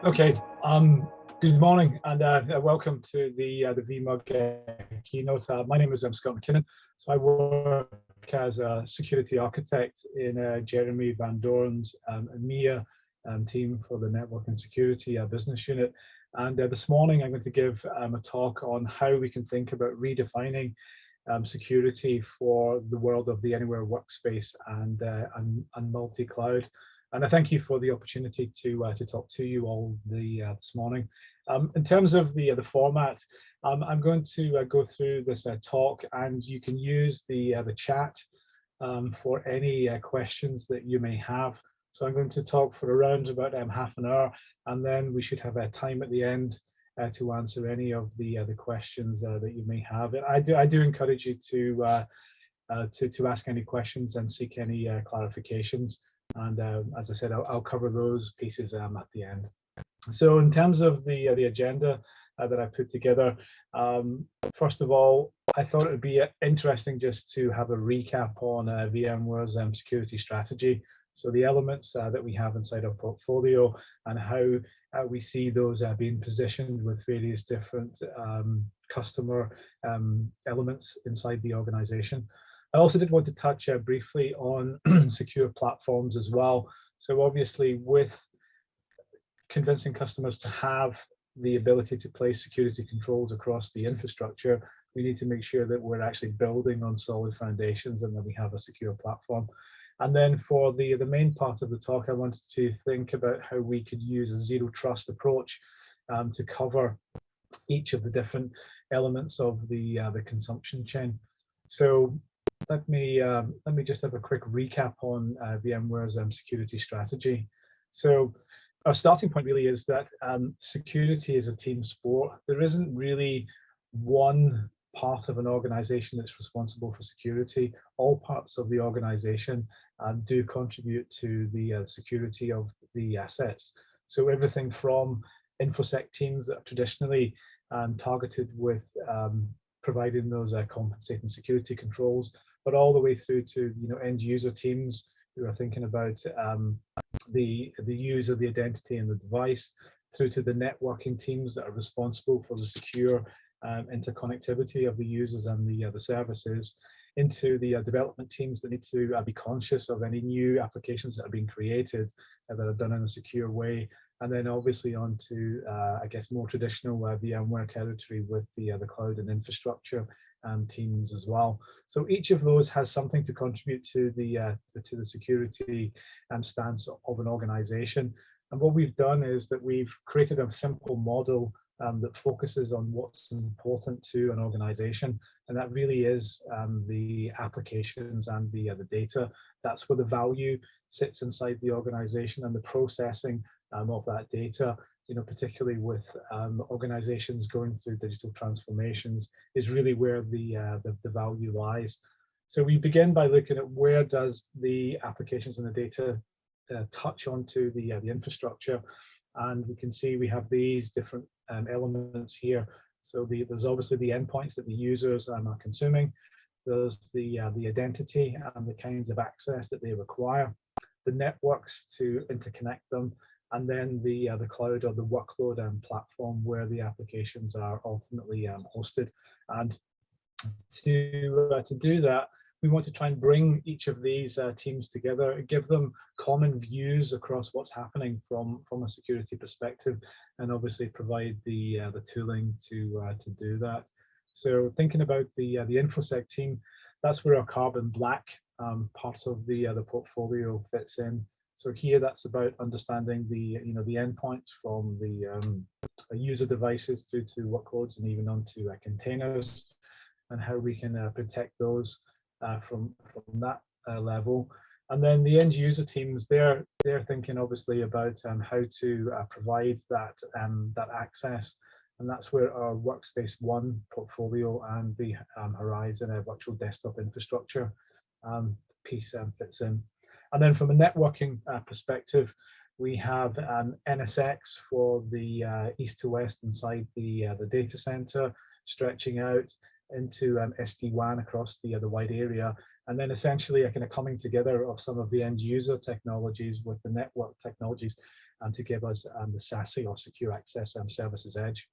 Okay, good morning and welcome to the VMware keynote. My name is Scott McKinnon. So I work as a security architect in Jeremy Van Doorn's EMEA team for the network and security business unit. And this morning I'm going to give a talk on how we can think about redefining security for the world of the anywhere workspace and multi-cloud. And I thank you for the opportunity to talk to you all this morning. In terms of the format, I'm going to go through this talk, and you can use the chat for any questions that you may have. So I'm going to talk for around about half an hour, and then we should have time at the end to answer any of the questions that you may have. I do encourage you to ask any questions and seek any clarifications. And as I said, I'll cover those pieces at the end. So in terms of the agenda that I put together, first of all, I thought it would be interesting just to have a recap on VMware's security strategy. So the elements that we have inside our portfolio and how we see those being positioned with various different customer elements inside the organization. I also did want to touch briefly on secure platforms as well. So obviously, with convincing customers to have the ability to place security controls across the infrastructure, we need to make sure that we're actually building on solid foundations and that we have a secure platform. And then for the main part of the talk, I wanted to think about how we could use a zero trust approach to cover each of the different elements of the consumption chain. So let me just have a quick recap on VMware's security strategy. So our starting point really is that security is a team sport. There isn't really one part of an organization that's responsible for security. All parts of the organization do contribute to the security of the assets. So everything from InfoSec teams that are traditionally targeted with providing those compensating security controls, but all the way through to end user teams who are thinking about the use of the identity and the device, through to the networking teams that are responsible for the secure interconnectivity of the users and the services, into the development teams that need to be conscious of any new applications that are being created that are done in a secure way, and then obviously on to I guess more traditional VMware territory with the cloud and infrastructure teams as well. So each of those has something to contribute to the security stance of an organization. And what we've done is that we've created a simple model that focuses on what's important to an organization, and that really is the applications and the data. That's where the value sits inside the organization, and the processing of that data, particularly with organizations going through digital transformations, is really where the value lies. So we begin by looking at where does the applications and the data touch onto the infrastructure, and we can see we have these different elements here. So there's obviously the endpoints that the users are consuming. There's the identity and the kinds of access that they require, the networks to interconnect them, and then the cloud or the workload platform where the applications are ultimately hosted. And to do that, we want to try and bring each of these teams together, give them common views across what's happening from a security perspective, and obviously provide the tooling to do that. So thinking about the InfoSec team, that's where our carbon black part of the portfolio fits in. So here, that's about understanding the the endpoints from the user devices through to workloads and even onto containers, and how we can protect those from that level. And then the end user teams, they're thinking obviously about how to provide that access, and that's where our Workspace One portfolio and the Horizon virtual desktop infrastructure piece fits in. And then from a networking perspective, we have NSX for the east to west inside the data center, stretching out into SD-WAN across the wide area, and then essentially a kind of coming together of some of the end user technologies with the network technologies. to give us the SASE, or Secure Access Services Edge.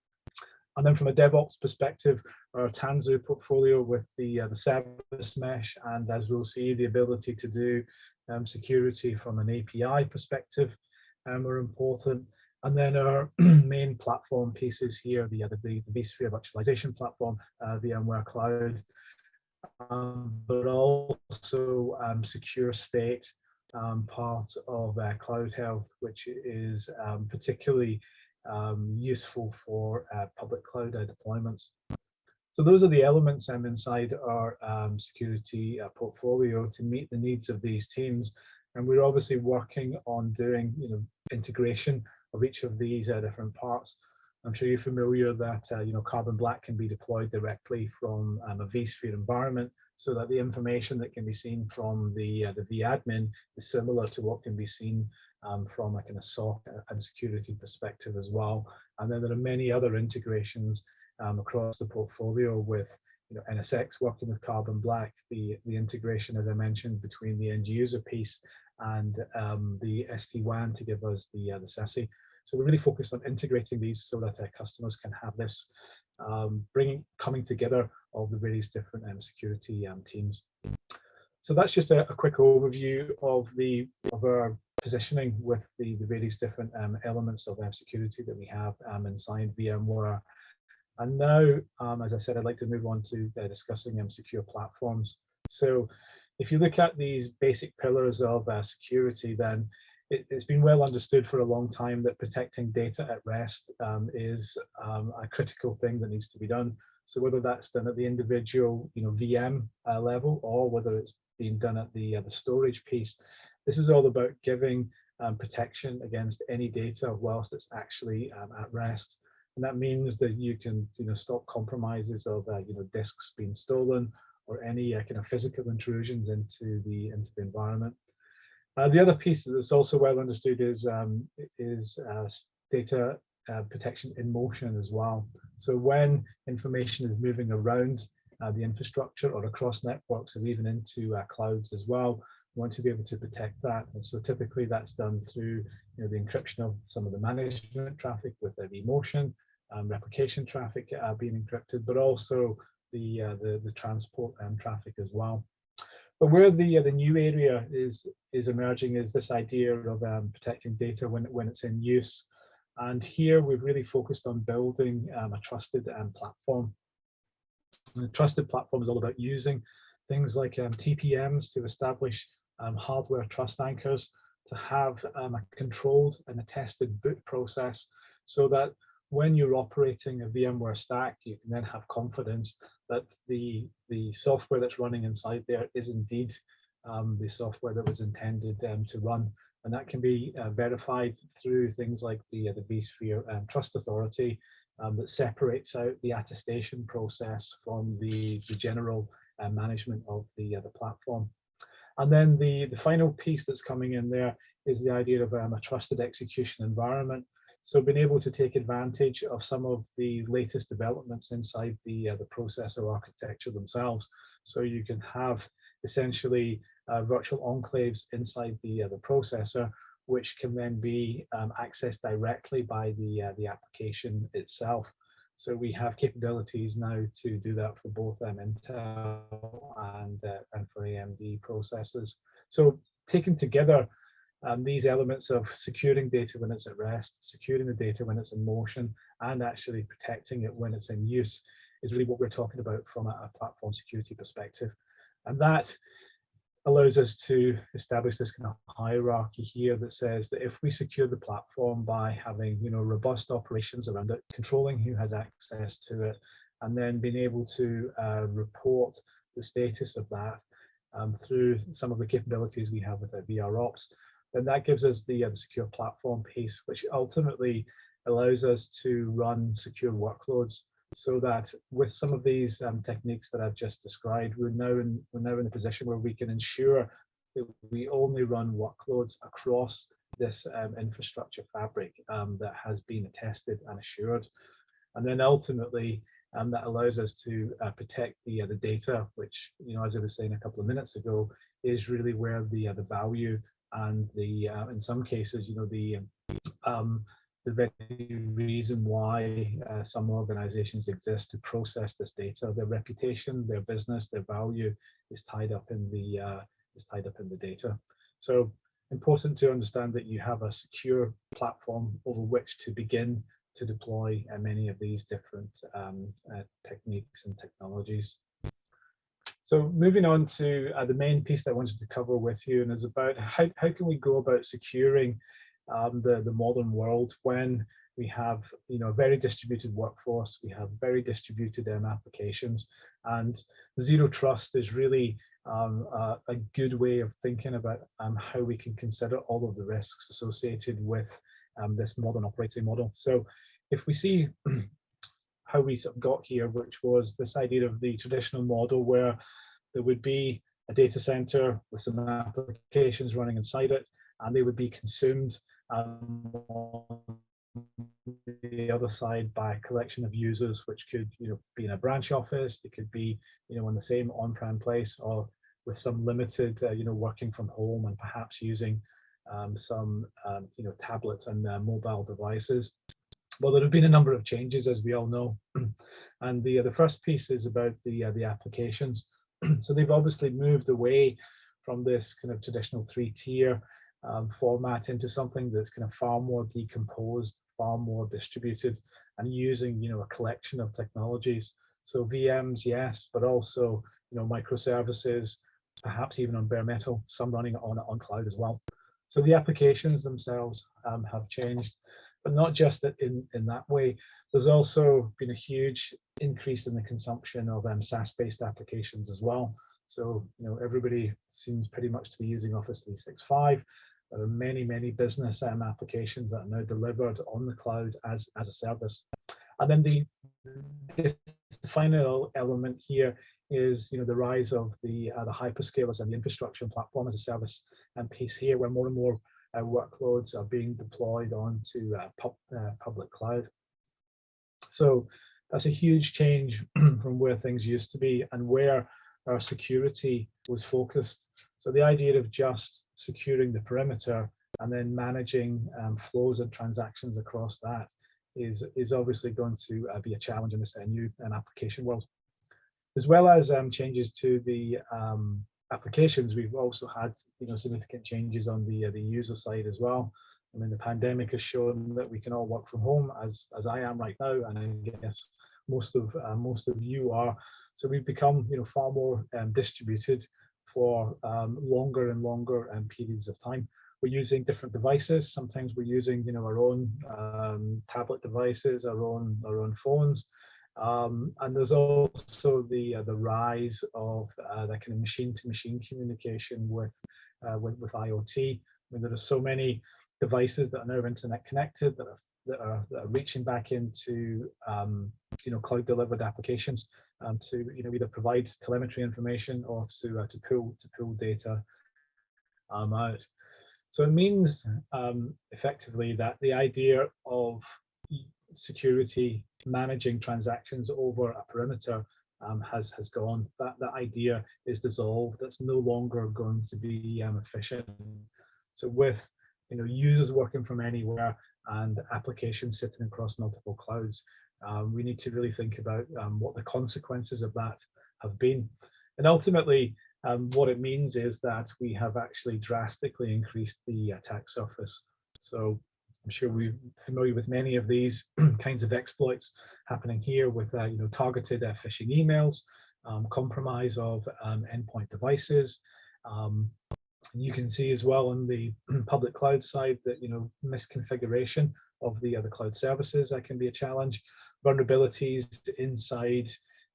And then from a DevOps perspective, our Tanzu portfolio with the service mesh, and as we'll see, the ability to do security from an API perspective are important. And then our main platform pieces here, the vSphere virtualization platform, VMware Cloud, but also secure state, part of Cloud Health, which is particularly useful for public cloud deployments. So those are the elements inside our security portfolio to meet the needs of these teams. And we're obviously working on doing integration of each of these different parts. I'm sure you're familiar that Carbon Black can be deployed directly from a vSphere environment, so that the information that can be seen from the vAdmin is similar to what can be seen from a kind of SOC and security perspective as well. And then there are many other integrations across the portfolio with NSX working with Carbon Black, the integration, as I mentioned, between the end user piece and the SD-WAN to give us the SASE. So we're really focused on integrating these so that customers can have this coming together of the various different security teams. So that's just a quick overview of our positioning with the various different elements of security that we have inside VMware. And now, as I said, I'd like to move on to discussing secure platforms. So if you look at these basic pillars of security, then it's been well understood for a long time that protecting data at rest is a critical thing that needs to be done. So whether that's done at the individual VM level, or whether it's being done at the storage piece, this is all about giving protection against any data whilst it's actually at rest. And that means that you can stop compromises of disks being stolen, or any kind of physical intrusions into the environment. The other piece that's also well understood is data protection in motion as well. So when information is moving around the infrastructure or across networks, or even into clouds as well, we want to be able to protect that. And so typically that's done through the encryption of some of the management traffic with vMotion, replication traffic being encrypted, but also the transport traffic as well. But where the new area is emerging is this idea of protecting data when it's in use. And here we've really focused on building a trusted platform. And the trusted platform is all about using things like TPMs to establish hardware trust anchors, to have a controlled and a tested boot process, so that when you're operating a VMware stack, you can then have confidence that the software that's running inside there is indeed the software that was intended to run. And that can be verified through things like the vSphere Trust Authority that separates out the attestation process from the general management of the platform. And then the final piece that's coming in there is the idea of a trusted execution environment. So being able to take advantage of some of the latest developments inside the processor architecture themselves. So you can have essentially virtual enclaves inside the processor, which can then be accessed directly by the application itself. So we have capabilities now to do that for both Intel and for AMD processors. So taken together, these elements of securing data when it's at rest, securing the data when it's in motion, and actually protecting it when it's in use is really what we're talking about from a platform security perspective. And that allows us to establish this kind of hierarchy here that says that if we secure the platform by having robust operations around it, controlling who has access to it, and then being able to report the status of that through some of the capabilities we have with our VROps, then that gives us the secure platform piece, which ultimately allows us to run secure workloads. So that with some of these techniques that I've just described, we're now in a position where we can ensure that we only run workloads across this infrastructure fabric that has been tested and assured. And then ultimately, that allows us to protect the data, which, as I was saying a couple of minutes ago, is really where the value and the in some cases, the very reason why some organizations exist to process this data. Their reputation, their business, their value is tied up in the data. So important to understand that you have a secure platform over which to begin to deploy many of these different techniques and technologies. So moving on to the main piece that I wanted to cover with you, and is about how can we go about securing the modern world when we have a very distributed workforce, we have very distributed applications, and zero trust is really a good way of thinking about how we can consider all of the risks associated with this modern operating model. So if we see how we sort of got here, which was this idea of the traditional model where there would be a data center with some applications running inside it, and they would be consumed on the other side by a collection of users, which could be in a branch office, it could be in the same on-prem place, or with some limited working from home, and perhaps using some tablets and mobile devices. Well, there have been a number of changes, as we all know, and the first piece is about the applications. So they've obviously moved away from this kind of traditional three-tier format into something that's kind of far more decomposed, far more distributed, and using a collection of technologies. So VMs, yes, but also microservices, perhaps even on bare metal, some running on cloud as well. So the applications themselves have changed, but not just in that way. There's also been a huge increase in the consumption of SaaS-based applications as well. So everybody seems pretty much to be using Office 365. There are many business applications that are now delivered on the cloud as a service. And then the final element here is the rise of the hyperscalers and the infrastructure and platform as a service piece here, where more and more workloads are being deployed onto public cloud. So that's a huge change from where things used to be and where our security was focused. So the idea of just securing the perimeter and then managing flows and transactions across that is obviously going to be a challenge in this new application world. As well as changes to the applications, we've also had significant changes on the user side as well. I mean, the pandemic has shown that we can all work from home, as I am right now, and I guess most of you are. So we've become far more distributed for longer and longer periods of time. We're using different devices. Sometimes we're using our own tablet devices, our own phones. And there's also the rise of that kind of machine-to-machine communication with IoT. I mean, there are so many devices that are now internet connected that are reaching back into cloud-delivered applications to either provide telemetry information or to pull data out. So it means effectively that the idea of security managing transactions over a perimeter has gone. That idea is dissolved. That's no longer going to be efficient. So with users working from anywhere and applications sitting across multiple clouds, we need to really think about what the consequences of that have been. And ultimately, what it means is that we have actually drastically increased the attack surface. So I'm sure we're familiar with many of these kinds of exploits happening here with targeted phishing emails, compromise of endpoint devices. You can see as well on the public cloud side that misconfiguration of the cloud services that can be a challenge. Vulnerabilities inside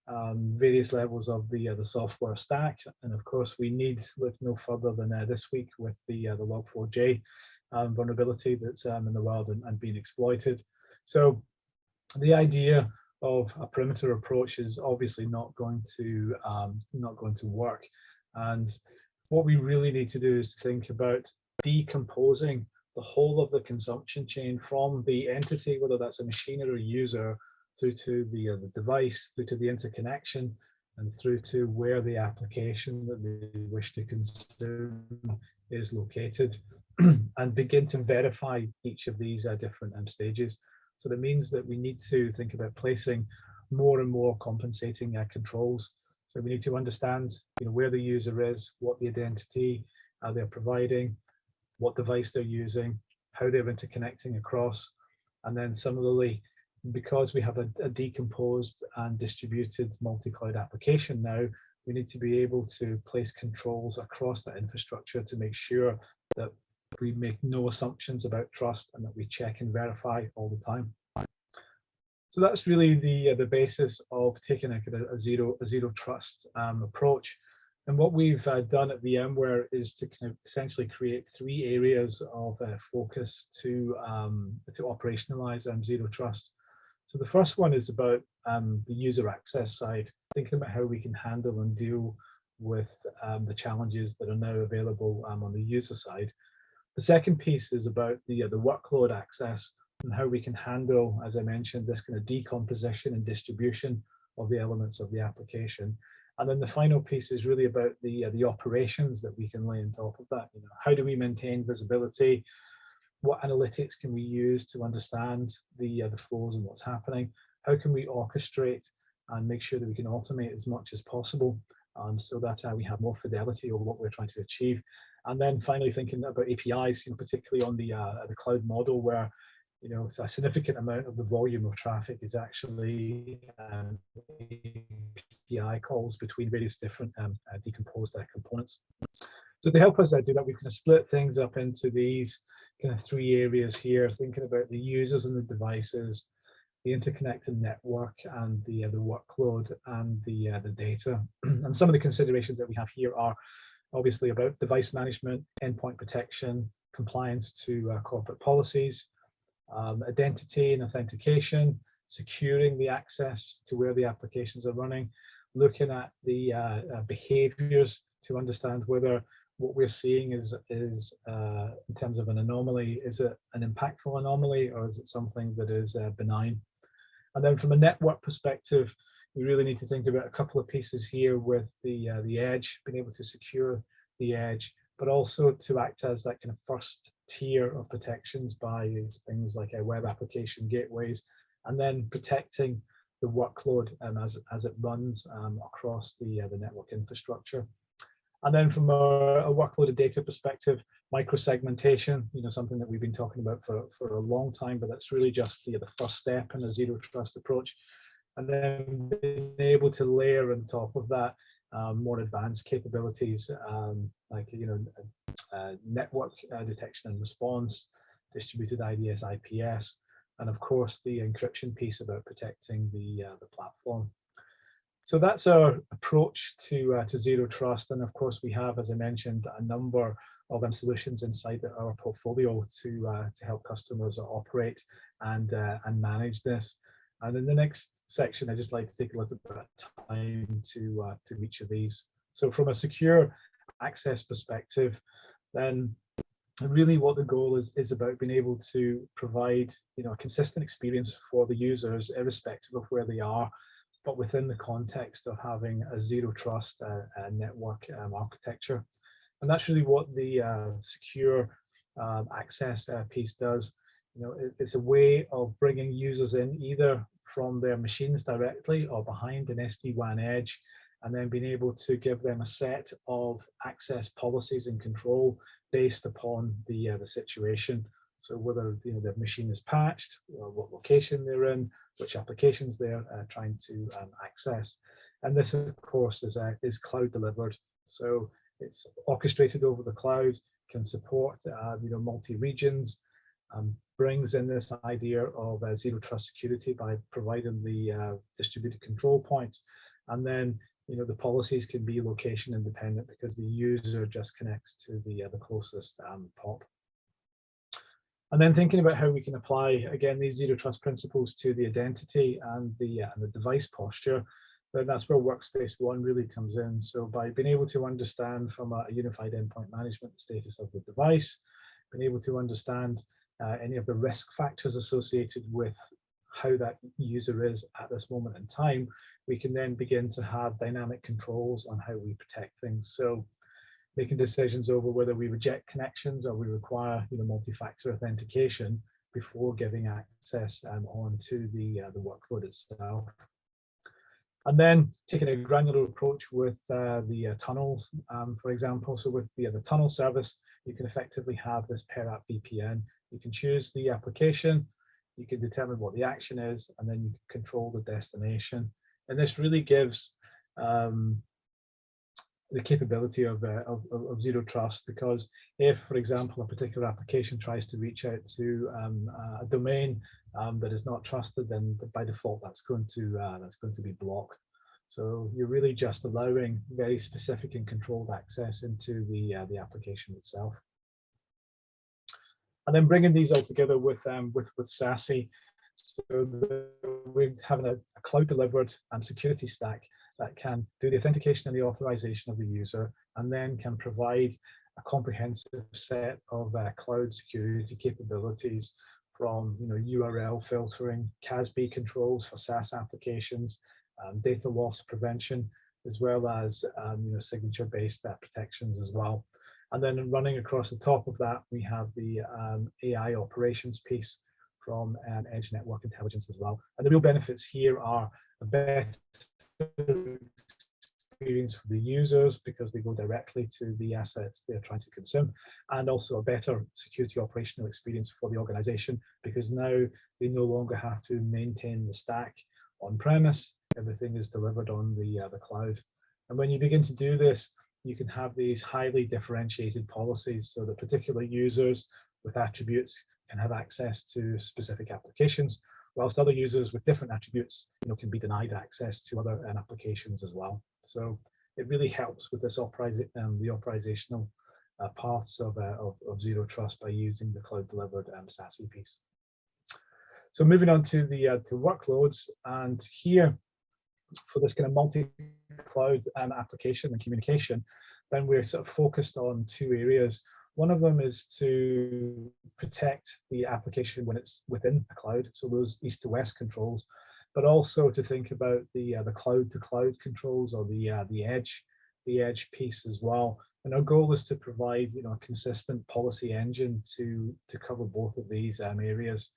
various levels of the software stack, and of course we need look no further than this week with the Log4j vulnerability that's in the world and being exploited. So the idea of a perimeter approach is obviously not going to work. And what we really need to do is to think about decomposing the whole of the consumption chain from the entity, whether that's a machine or a user, through to the device, through to the interconnection, and through to where the application that they wish to consume is located, and begin to verify each of these different stages. So that means that we need to think about placing more and more compensating controls. So we need to understand, where the user is, what the identity they're providing, what device they're using, how they're interconnecting across. And then similarly, because we have a decomposed and distributed multi-cloud application now, we need to be able to place controls across that infrastructure to make sure that we make no assumptions about trust and that we check and verify all the time. So that's really the basis of taking a zero trust approach. And what we've done at VMware is to kind of essentially create 3 areas of focus to operationalize zero trust. So the first one is about the user access side, thinking about how we can handle and deal with the challenges that are now available on the user side. The second piece is about the workload access and how we can handle, as I mentioned, this kind of decomposition and distribution of the elements of the application. And then the final piece is really about the operations that we can lay on top of that. How do we maintain visibility? What analytics can we use to understand the flows and what's happening? How can we orchestrate and make sure that we can automate as much as possible, so that we have more fidelity over what we're trying to achieve? And then finally, thinking about APIs, particularly on the cloud model, where it's a significant amount of the volume of traffic is actually API calls between various different decomposed components. So to help us do that, we've kind of split things up into these kind of 3 areas here, thinking about the users and the devices, the interconnected network, and the workload and the data. And some of the considerations that we have here are obviously about device management, endpoint protection, compliance to corporate policies, identity and authentication, securing the access to where the applications are running, looking at the behaviors to understand whether what we're seeing is in terms of an anomaly, is it an impactful anomaly, or is it something that is benign? And then from a network perspective, we really need to think about a couple of pieces here with the edge, being able to secure the edge, but also to act as that kind of first tier of protections by things like web application gateways, and then protecting the workload as it runs across the network infrastructure. And then from a workload of data perspective, microsegmentation, something that we've been talking about for a long time, but that's really just the first step in a zero trust approach. And then being able to layer on top of that more advanced capabilities, like network detection and response, distributed IDS, IPS, and of course the encryption piece about protecting the platform. So that's our approach to zero trust, and of course we have, as I mentioned, a number of solutions inside our portfolio to help customers operate and manage this. And in the next section, I'd just like to take a little bit of time to each of these. So from a secure access perspective, then really what the goal is about being able to provide a consistent experience for the users, irrespective of where they are, but within the context of having a zero trust network architecture. And that's really what the secure access piece does. It's a way of bringing users in either from their machines directly or behind an SD-WAN edge, and then being able to give them a set of access policies and control based upon the situation. So whether their machine is patched, or what location they're in, which applications they're trying to access. And this, of course, is cloud delivered. So it's orchestrated over the cloud, can support multi-regions, brings in this idea of zero trust security by providing the distributed control points. And then the policies can be location independent because the user just connects to the closest POP. And then thinking about how we can apply, again, these zero trust principles to the identity and the device posture, then that's where Workspace ONE really comes in. So by being able to understand from a unified endpoint management the status of the device, being able to understand any of the risk factors associated with how that user is at this moment in time, we can then begin to have dynamic controls on how we protect things. So making decisions over whether we reject connections or we require multi-factor authentication before giving access onto the workload itself. And then taking a granular approach with the tunnels, for example. So with the tunnel service, you can effectively have this per app VPN. You can choose the application, you can determine what the action is, and then you can control the destination. And this really gives the capability of zero trust, because if, for example, a particular application tries to reach out to a domain that is not trusted, then by default that's going to be blocked. So you're really just allowing very specific and controlled access into the application itself. And then bringing these all together with SASE, so we're having a cloud delivered security stack that can do the authentication and the authorization of the user, and then can provide a comprehensive set of cloud security capabilities, from URL filtering, CASB controls for SaaS applications, data loss prevention, as well as signature-based protections as well. And then running across the top of that, we have the AI operations piece from Edge Network Intelligence as well. And the real benefits here are a better experience for the users, because they go directly to the assets they're trying to consume, and also a better security operational experience for the organization, because now they no longer have to maintain the stack on premise. Everything is delivered on the cloud. And when you begin to do this, you can have these highly differentiated policies, so that particular users with attributes can have access to specific applications, whilst other users with different attributes can be denied access to other applications as well. So it really helps with this the operational parts of zero trust by using the cloud delivered SASE piece. So moving on to the to workloads, and here for this kind of multi-cloud application and communication, then we're sort of focused on two areas. One of them is to protect the application when it's within a cloud, so those east to west controls, but also to think about the cloud to cloud controls, or the edge piece as well. And our goal is to provide a consistent policy engine to cover both of these areas.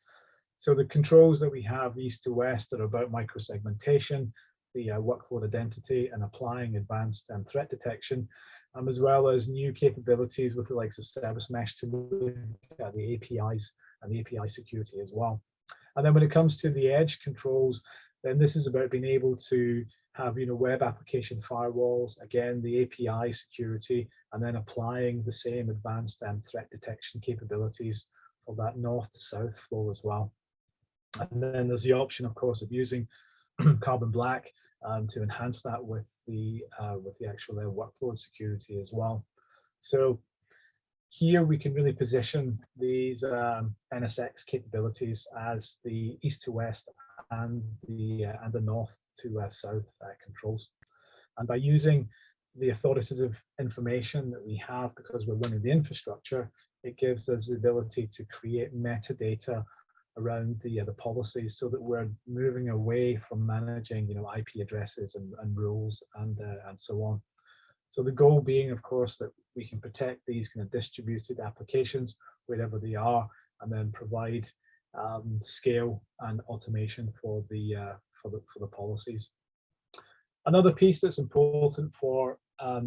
So the controls that we have east to west are about microsegmentation, the workload identity, and applying advanced threat detection, as well as new capabilities with the likes of service mesh to look at the APIs and the API security as well. And then when it comes to the edge controls, then this is about being able to have web application firewalls, again the API security, and then applying the same advanced threat detection capabilities for that north to south flow as well. And then there's the option, of course, of using Carbon Black to enhance that with the actual workload security as well. So here we can really position these NSX capabilities as the east to west and the north to south controls. And by using the authoritative information that we have, because we're running the infrastructure, it gives us the ability to create metadata around the policies, so that we're moving away from managing IP addresses and rules and so on. So the goal being, of course, that we can protect these kind of distributed applications wherever they are, and then provide scale and automation for the policies. Another piece that's important for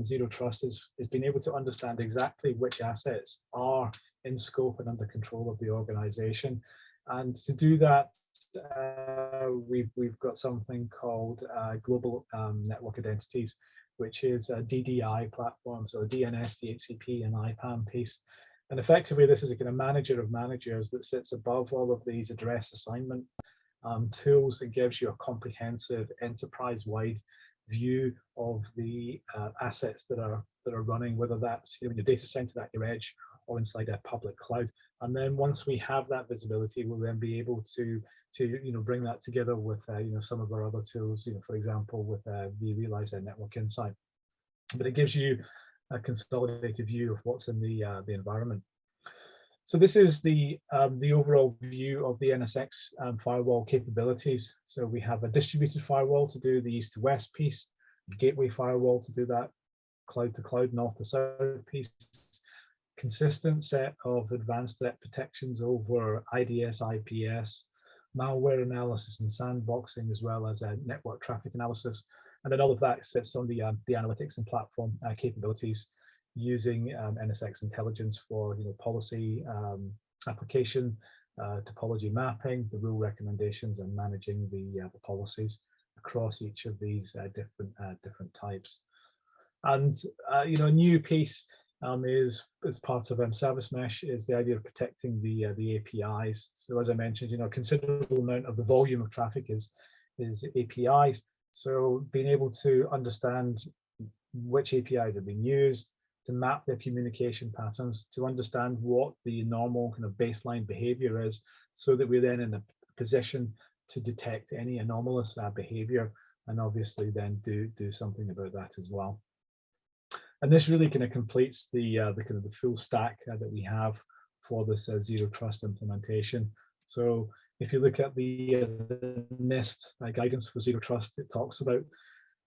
zero trust is being able to understand exactly which assets are in scope and under control of the organization. And to do that, we've got something called global network identities, which is a DDI platform, so a DNS, DHCP, and IPAM piece. And effectively, this is a kind of manager of managers that sits above all of these address assignment tools, and gives you a comprehensive enterprise-wide view of the assets that are running, whether that's in your data center, at your edge, or inside a public cloud. And then once we have that visibility, we'll then be able to bring that together with some of our other tools, for example, with vRealize Network Insight. But it gives you a consolidated view of what's in the environment. So this is the overall view of the NSX firewall capabilities. So we have a distributed firewall to do the east to west piece, gateway firewall to do that, cloud to cloud, north to south piece, consistent set of advanced threat protections over IDS, IPS, malware analysis and sandboxing, as well as network traffic analysis. And then all of that sits on the analytics and platform capabilities using NSX intelligence for policy application, topology mapping, the rule recommendations, and managing the policies across each of these different types. And a new piece is as part of Service Mesh is the idea of protecting the APIs. So as I mentioned, a considerable amount of the volume of traffic is APIs. So being able to understand which APIs are being used, to map their communication patterns, to understand what the normal kind of baseline behavior is, so that we're then in a position to detect any anomalous behavior, and obviously then do something about that as well. And this really kind of completes the full stack that we have for this zero trust implementation. So if you look at the NIST guidance for zero trust, it talks about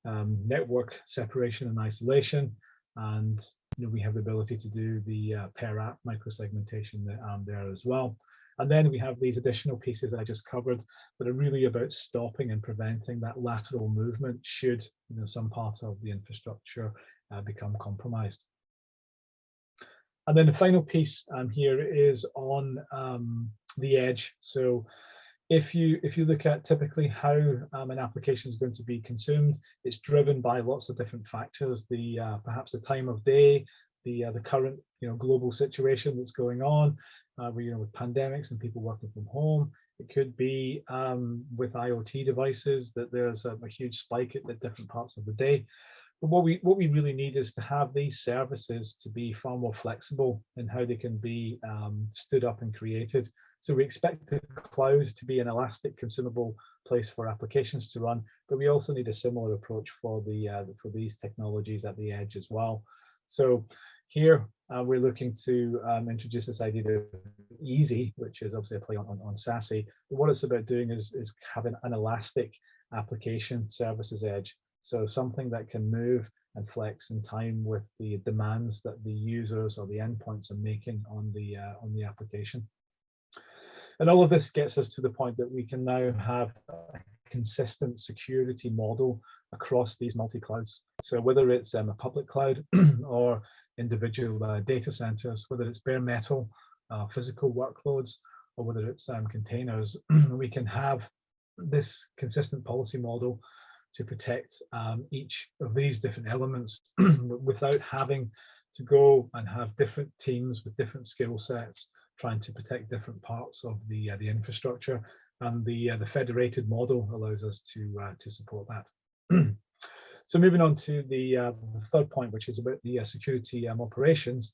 network separation and isolation, and we have the ability to do the per app microsegmentation there as well. And then we have these additional pieces that I just covered that are really about stopping and preventing that lateral movement should some part of the infrastructure become compromised. And then the final piece here is on the edge. So if you look at typically how an application is going to be consumed, it's driven by lots of different factors. Perhaps the time of day, the current global situation that's going on, with pandemics and people working from home. It could be with IoT devices that there's a huge spike at different parts of the day. But what we really need is to have these services to be far more flexible in how they can be stood up and created. So we expect the cloud to be an elastic, consumable place for applications to run, but we also need a similar approach for these technologies at the edge as well. So here we're looking to introduce this idea of easy, which is obviously a play on SASE. But what it's about doing is having an elastic application services edge. So something that can move and flex in time with the demands that the users or the endpoints are making on the application. And all of this gets us to the point that we can now have a consistent security model across these multi-clouds. So whether it's a public cloud or individual data centers, whether it's bare metal, physical workloads, or whether it's containers, we can have this consistent policy model to protect each of these different elements without having to go and have different teams with different skill sets trying to protect different parts of the infrastructure. And the federated model allows us to support that. So moving on to the third point, which is about the security operations.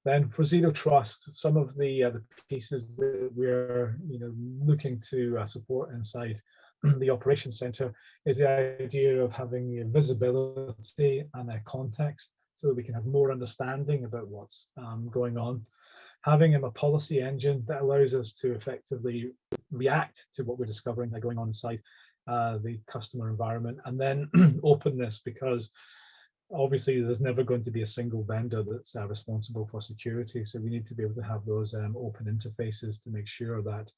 Then for zero trust, some of the pieces that we're looking to support inside the operations center is the idea of having visibility and a context, so that we can have more understanding about what's going on. Having a policy engine that allows us to effectively react to what we're discovering going on inside the customer environment, and then openness, because obviously there's never going to be a single vendor that's responsible for security. So we need to be able to have those open interfaces to make sure that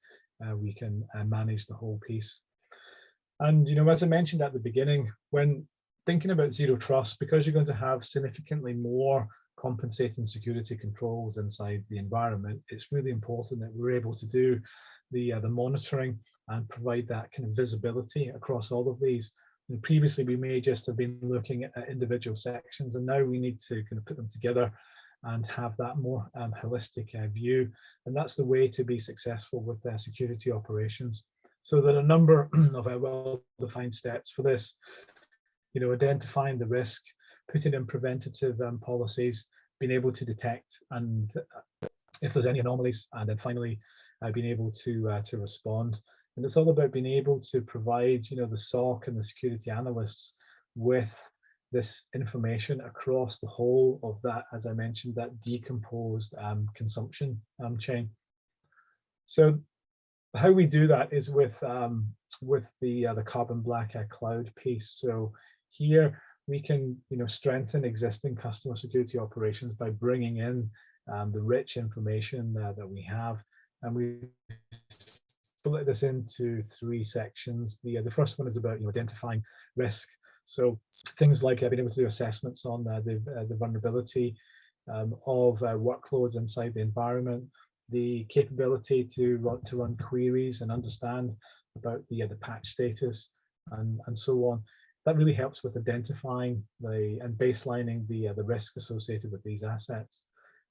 we can manage the whole piece. And as I mentioned at the beginning, when thinking about zero trust, because you're going to have significantly more compensating security controls inside the environment, it's really important that we're able to do the monitoring and provide that kind of visibility across all of these. Previously, we may just have been looking at individual sections, and now we need to kind of put them together and have that more holistic view. And that's the way to be successful with security operations. So there are a number of well-defined steps for this. Identifying the risk, putting in preventative policies, being able to detect and if there's any anomalies, and then finally being able to respond. And it's all about being able to provide the SOC and the security analysts with this information across the whole of that, as I mentioned, that decomposed consumption chain. So how we do that is with the Carbon Black cloud piece. So here we can strengthen existing customer security operations by bringing in the rich information that we have, and we split this into 3 sections. The first one is about identifying risk. So things like being able to do assessments on the vulnerability of workloads inside the environment, the capability to run queries and understand about the patch status and so on. That really helps with identifying and baselining the risk associated with these assets.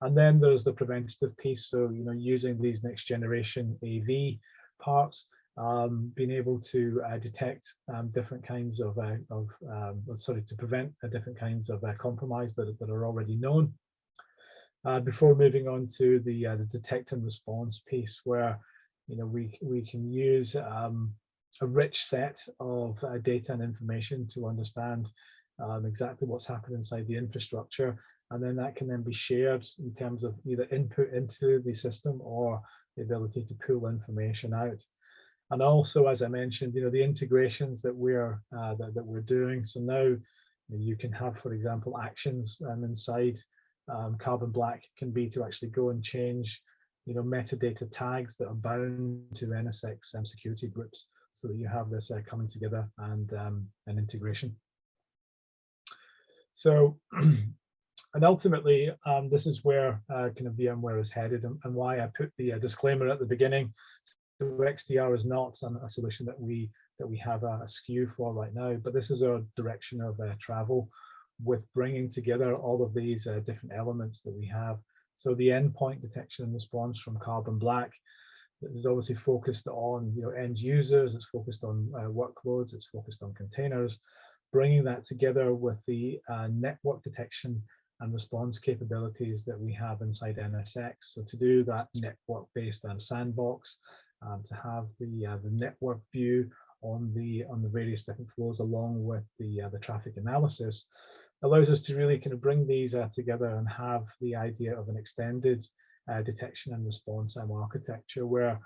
And then there's the preventative piece. So using these next generation AV parts, being able to detect different kinds of to prevent different kinds of compromise that are already known. Before moving on to the detect and response piece, where we can use a rich set of data and information to understand exactly what's happened inside the infrastructure, and then that can then be shared in terms of either input into the system or the ability to pull information out. And also, as I mentioned, the integrations that we're doing. So now you can have, for example, actions inside Carbon Black can be to actually go and change metadata tags that are bound to NSX security groups, so that you have this coming together and an integration. So, and ultimately, this is where kind of VMware is headed, and why I put the disclaimer at the beginning. So XDR is not a solution that we have a SKU for right now, but this is our direction of travel, with bringing together all of these different elements that we have. So the endpoint detection and response from Carbon Black is obviously focused on end users, it's focused on workloads, it's focused on containers, bringing that together with the network detection and response capabilities that we have inside NSX. So to do that network-based sandbox, to have the network view on the various different flows, along with the traffic analysis, allows us to really kind of bring these together and have the idea of an extended detection and response architecture, where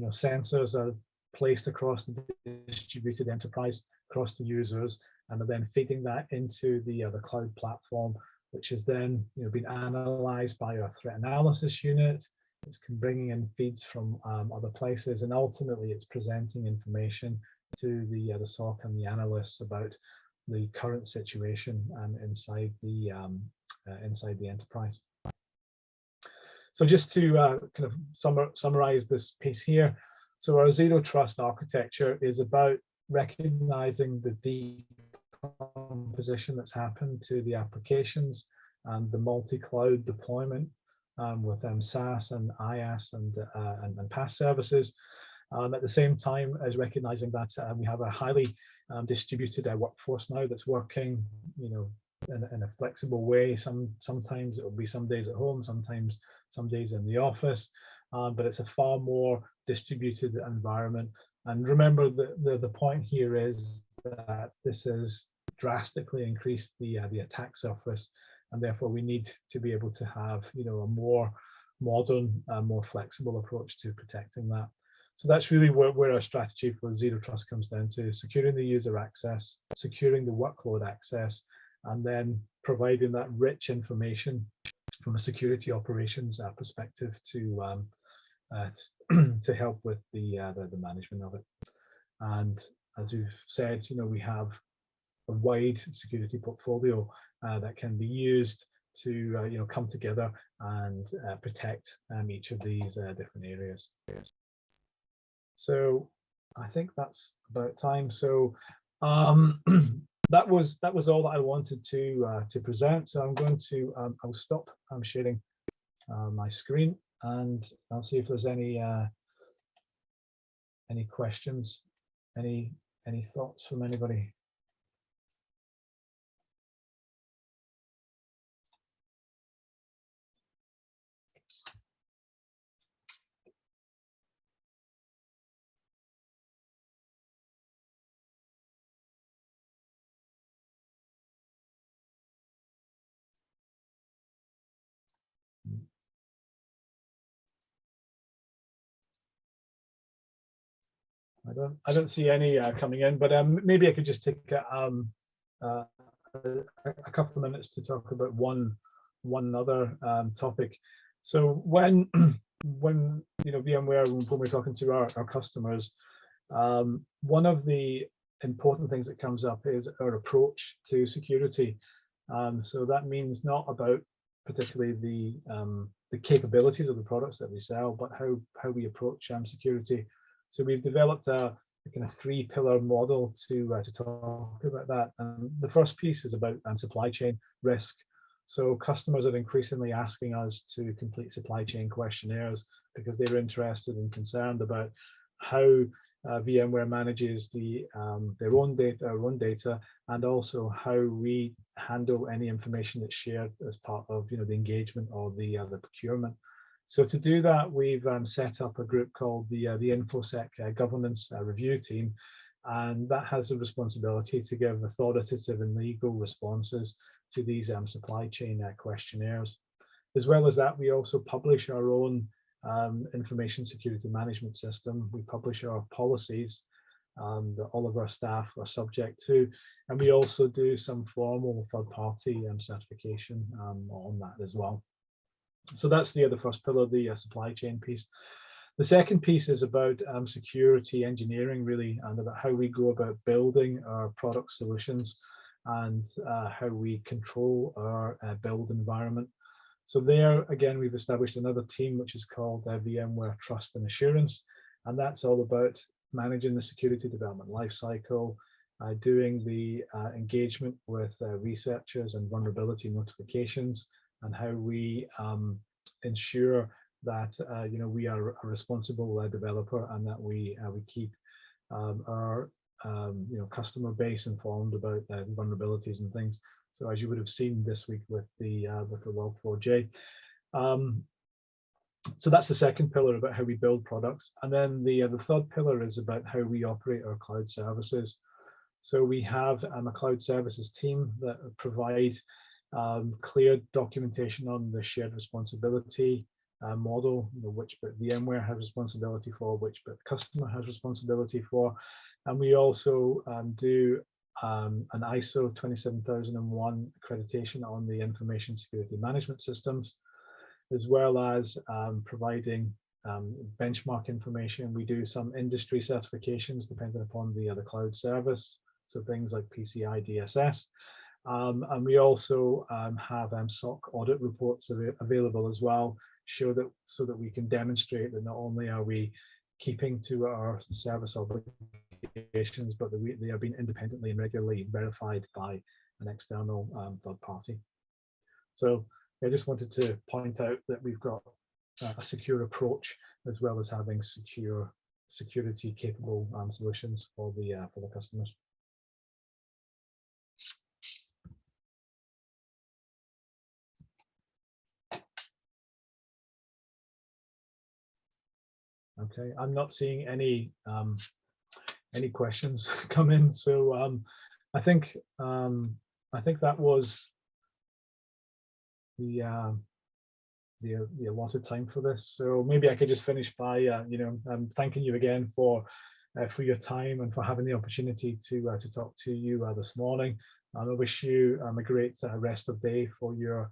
sensors are placed across the distributed enterprise, across the users, and are then feeding that into the cloud platform, which is then being analyzed by our threat analysis unit. It's bringing in feeds from other places, and ultimately it's presenting information to the SOC and the analysts about the current situation inside the enterprise. So just to kind of summarize this piece here, so our zero trust architecture is about recognizing the decomposition that's happened to the applications and the multi-cloud deployment with SaaS and IaaS and PaaS services. At the same time as recognizing that we have a highly distributed workforce now that's working, in a flexible way. Sometimes it will be some days at home, sometimes some days in the office, but it's a far more distributed environment. And remember, the point here is that this has drastically increased the attack surface, and therefore we need to be able to have a more modern, more flexible approach to protecting that. So that's really where our strategy for zero trust comes down to: securing the user access, securing the workload access, and then providing that rich information from a security operations perspective to help with the management of it. And as we've said, we have a wide security portfolio that can be used to come together and protect each of these different areas. So I think that's about time. So that was all that I wanted to present. So I'm going to I'll stop sharing my screen, and I'll see if there's any questions, any thoughts from anybody. I don't see any coming in, but maybe I could just take a a couple of minutes to talk about one other topic. So when VMware, when we're talking to our customers, one of the important things that comes up is our approach to security. So that means not about particularly the capabilities of the products that we sell, but how we approach security. So we've developed a kind of 3-pillar model to talk about that. The first piece is about supply chain risk. So customers are increasingly asking us to complete supply chain questionnaires because they're interested and concerned about how VMware manages their own data, our own data, and also how we handle any information that's shared as part of the engagement or the procurement. So to do that, we've set up a group called the InfoSec Governance Review Team, and that has the responsibility to give authoritative and legal responses to these supply chain questionnaires. As well as that, we also publish our own information security management system. We publish our policies that all of our staff are subject to, and we also do some formal third-party certification on that as well. So that's the first pillar, the supply chain piece. The second piece is about security engineering, really, and about how we go about building our product solutions and how we control our build environment. So there, again, we've established another team which is called VMware Trust and Assurance, and that's all about managing the security development lifecycle, doing the engagement with researchers and vulnerability notifications, and how we ensure that we are a responsible developer, and that we keep our customer base informed about vulnerabilities and things. So as you would have seen this week with the Log4j. So that's the second pillar, about how we build products. And then the third pillar is about how we operate our cloud services. So we have a cloud services team that provide clear documentation on the shared responsibility model, which bit VMware has responsibility for, which bit customer has responsibility for. And we also do an ISO 27001 accreditation on the information security management systems, as well as providing benchmark information. We do some industry certifications depending upon the cloud service, so things like PCI DSS. And we also have SOC audit reports available as well, so that we can demonstrate that not only are we keeping to our service obligations, but that they are being independently and regularly verified by an external third party. So I just wanted to point out that we've got a secure approach, as well as having security capable solutions for the customers. Okay, I'm not seeing any questions come in, so I think that was the allotted time for this. So maybe I could just finish by thanking you again for your time and for having the opportunity to talk to you this morning. And I wish you a great rest of day for your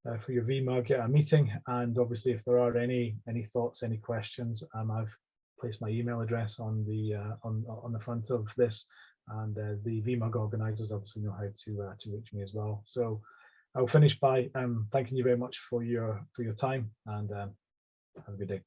VMUG meeting. And obviously, if there are any thoughts, any questions, I've placed my email address on the front of this, and the VMUG organizers obviously know how to reach me as well. So I'll finish by thanking you very much for your time, and have a good day.